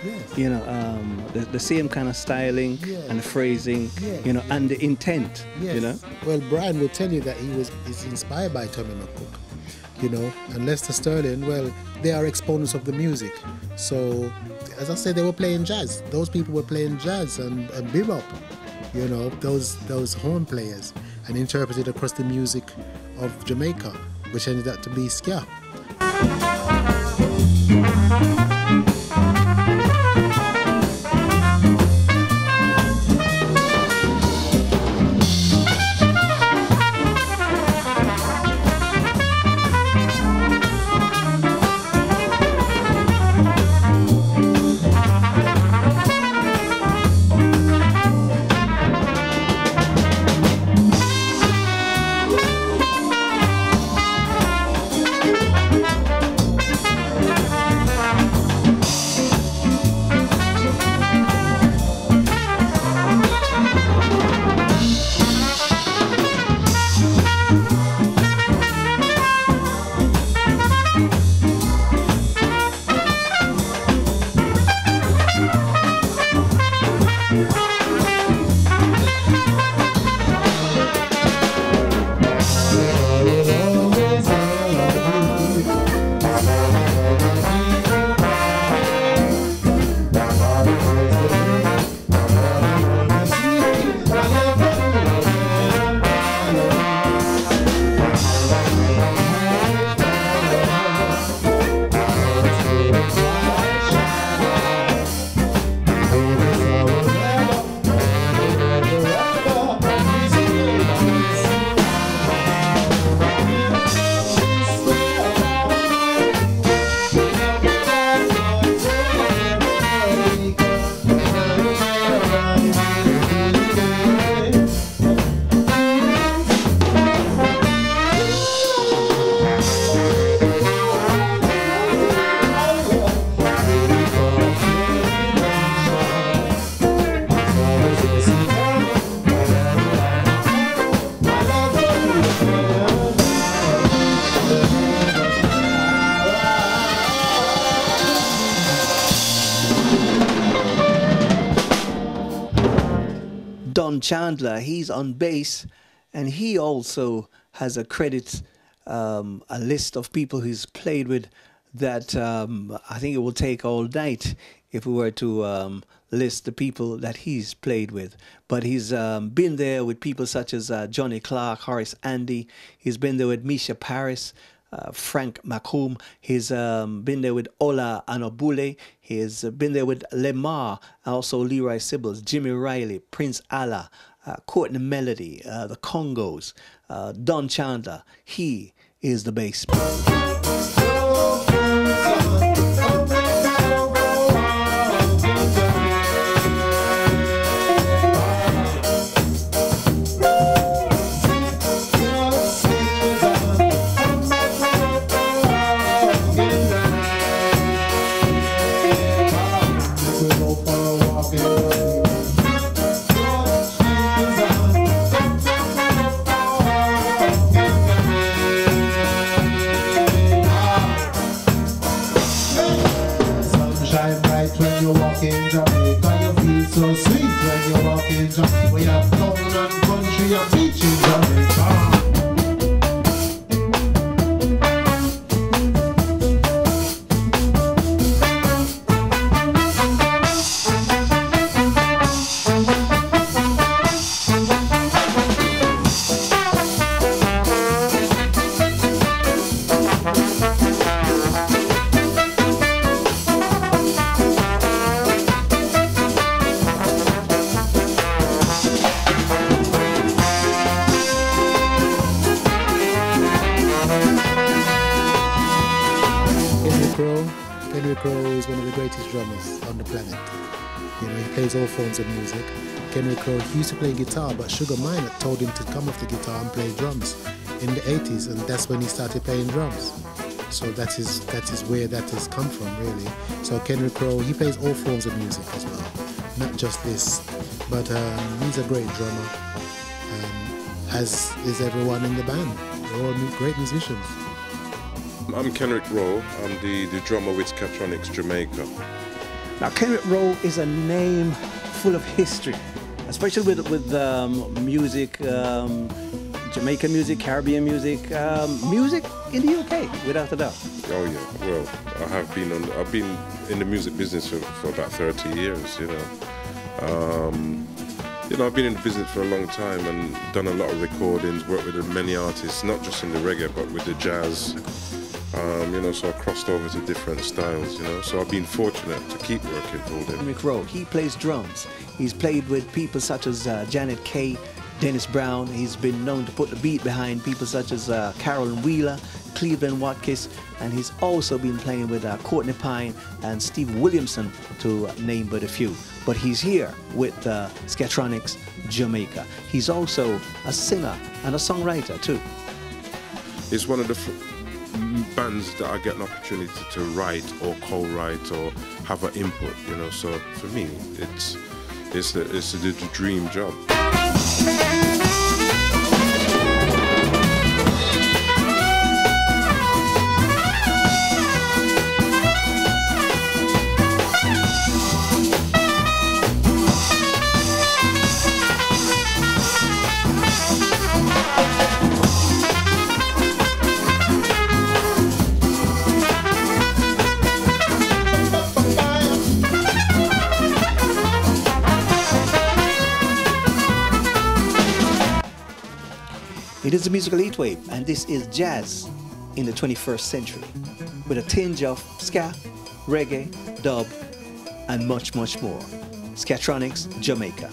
Yes. You know, the same kind of styling and phrasing, you know, and the intent, Yes. you know. Well, Brian will tell you that he's inspired by Tommy McCook, you know, and Lester Sterling, well, they are exponents of the music. So, as I said, they were playing jazz. Those people were playing jazz and bebop, you know, those horn players, and interpreted across the music of Jamaica, which ended up to be ska. Don Chandler, he's on bass, and he also has a list of people he's played with that I think it will take all night if we were to list the people that he's played with. But he's been there with people such as Johnny Clark, Horace Andy. He's been there with Misha Paris, Frank Macomb. He's been there with Ola Anobule. He's been there with Lemar, also Leroy Sibbles, Jimmy Riley, Prince Allah, Courtney Melody, the Congos, Don Chandler. He is the bass. in Jamaica, you feel so sweet when you walk in Jamaica. We have town and country and beach in Jamaica. Is one of the greatest drummers on the planet. You know, he plays all forms of music. Kenry Crowe, he used to play guitar, but Sugar Minott told him to come off the guitar and play drums in the 80s, and that's when he started playing drums. So that is where that has come from, really. So Kenry Crowe, he plays all forms of music as well, not just this. But he's a great drummer, as is everyone in the band. They're all great musicians. I'm Kenrick Rowe. I'm the drummer with Skatroniks Jamaica. Now, Kenrick Rowe is a name full of history, especially with music, Jamaican music, Caribbean music, music in the UK, without a doubt. Oh yeah, well, I've been in the music business for about 30 years, you know. I've been in the business for a long time and done a lot of recordings, worked with many artists, not just in the reggae, but with the jazz. So I crossed over to different styles, so I've been fortunate to keep working for them. Kenrick Rowe, he plays drums. He's played with people such as Janet Kay, Dennis Brown. He's been known to put the beat behind people such as Carolyn Wheeler, Cleveland Watkins, and he's also been playing with Courtney Pine and Steve Williamson, to name but a few. But he's here with Skatroniks Jamaica. He's also a singer and a songwriter too. It's one of the bands that I get an opportunity to write or co-write or have an input, so for me it's the dream job. It is the Musical Heatwave, and this is jazz in the 21st century, with a tinge of ska, reggae, dub, and much, much more. Skatroniks Jamaica.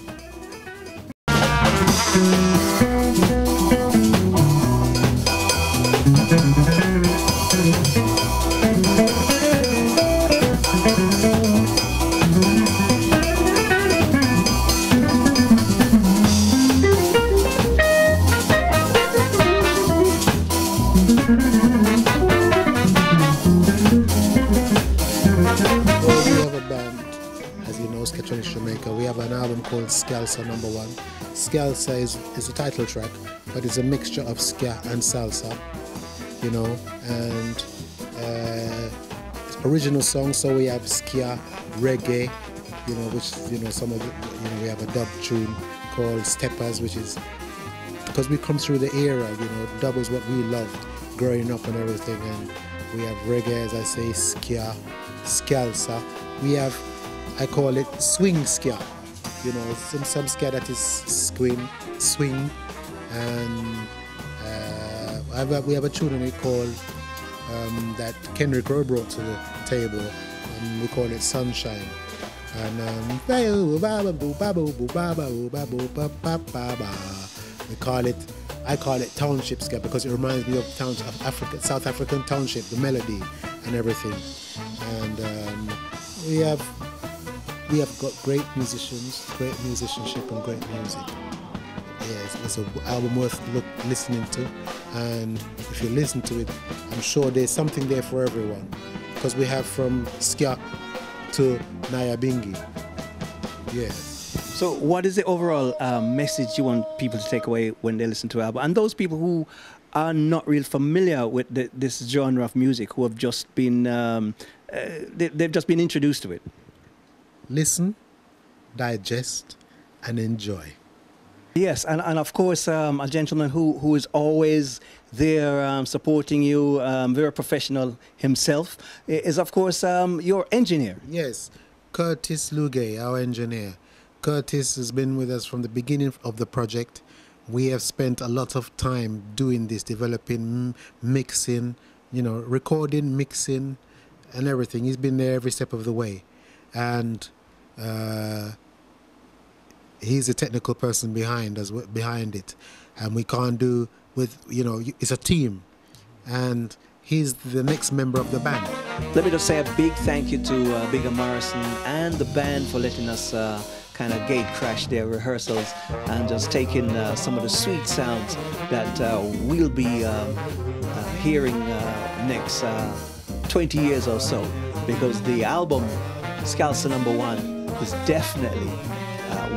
Skatroniks Jamaica. We have an album called Skalsa #1. Skalsa is a title track, but it's a mixture of ska and salsa, and it's original songs. So we have ska, reggae, which some of we have a dub tune called Steppers, which is because we come through the era. Dub is what we loved growing up and everything, and we have reggae, as I say, ska, skalsa. We have, I call it swing ska, some ska that is swing, and we have a tune in it called that Kenrick Rowe brought to the table, and we call it Sunshine. And I call it township ska because it reminds me of South African township, the melody and everything. And we have got great musicians, great musicianship, and great music. Yeah, it's an album worth listening to, and if you listen to it, I'm sure there's something there for everyone, because we have from ska to Nyabingi. Yeah. So what is the overall message you want people to take away when they listen to the album? And those people who are not real familiar with this genre of music, who have just been, they've just been introduced to it. Listen, digest, and enjoy. Yes, and of course, a gentleman who is always there supporting you, very professional himself, is of course your engineer. Yes, Curtis Lugay, our engineer. Curtis has been with us from the beginning of the project. We have spent a lot of time doing this, developing, mixing, recording, mixing, and everything. He's been there every step of the way. And he's a technical person behind it, and we can't do with it's a team, and he's the next member of the band. Let me just say a big thank you to Bigga Morrisson and the band for letting us kind of gate crash their rehearsals and just taking some of the sweet sounds that we'll be hearing next 20 years or so, because the album Skalsa #1 is definitely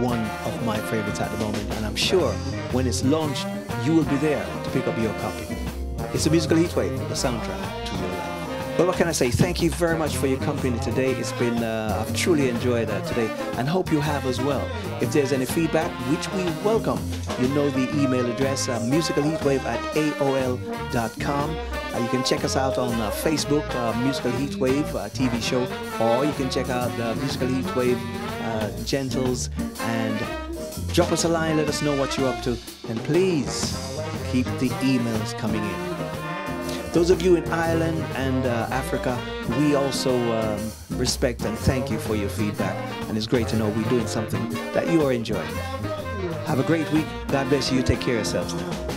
one of my favorites at the moment, and I'm sure when it's launched, you will be there to pick up your copy. It's the Musical Heatwave, the soundtrack to your life. Well, what can I say? Thank you very much for your company today. It's been, I've truly enjoyed today, and hope you have as well. If there's any feedback, which we welcome, you know the email address, musicalheatwave@aol.com. You can check us out on Facebook, Musical Heatwave TV show, or you can check out Musical Heatwave Gentles and drop us a line, let us know what you're up to, and please keep the emails coming in. Those of you in Ireland and Africa, we also respect and thank you for your feedback, and it's great to know we're doing something that you are enjoying. Have a great week. God bless you. Take care of yourselves now.